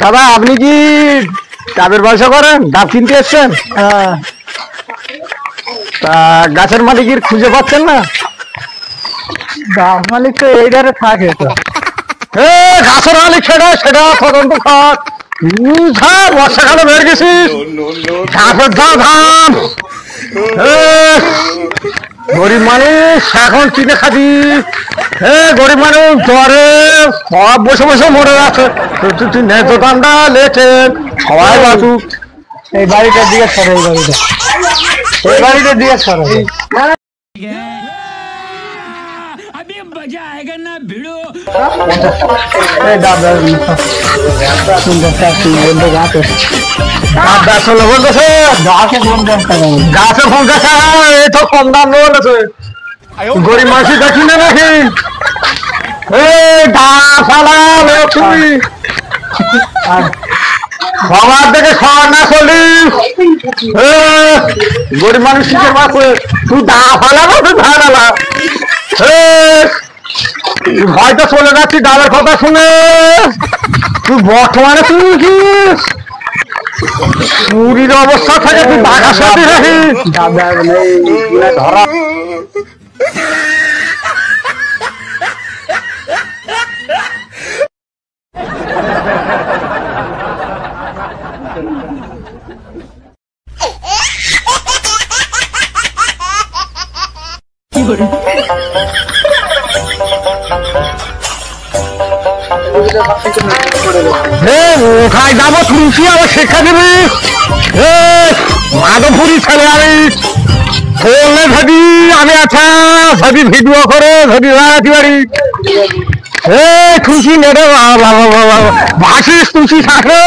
দাদা আপনি কি ডাবের ব্যবসা করেন? ডাব কিনতে এসছেন? তা গাছের মালিকের খুঁজে পাচ্ছেন না? গাছ মালিক তো এই ধারে থাকে তো। গাছের মালিক সেটা সেটা তদন্ত খাত বর্ষাকালে বের গেছিস গাছের ধান গরিব মানুষ এখন কিনে খাবি। গরিব মানুষ জ্বরে সব বসে বসে মরে যাচ্ছে। তুই ন্যায্য দামটা লেটে সবাই বাঁচুক। এই বাড়িটা দিয়ে সরো, এই বাড়িটা দিয়ে সরো। अभी मजा आएगा ना भिड़ो। এই দাদা সুন্দর বলতে গাছে গাছ হলো বলতেছে গাছে কোন গাছটা গাছে ফোন গাছে এই তো কম দাম বলেছে। গরিব মানুষ দেখি না নাকি? তুই সবার দেখে সবার না চলিস। গরিব মানুষ শিখের মাসে তুই দা ফালাবো তুই ধারালা হয়তো চলে যাচ্ছি ডালের কথা শুনে। তুই বর্তমানে তুই কি চুরির অবস্থা থাকে তুই বাঘার সাথে রাখি দাদা ধরা ওখানে যাবো তুলসী আবার শিক্ষা দিবি। মাধবপুরি ছেলে আমি বললে ভাবি আমি আচ্ছা ভাবি ভিডিও করে ভাবি বেড়াতে পারি। খুশি নেড়ে ভাসিস তুলসী থাকে।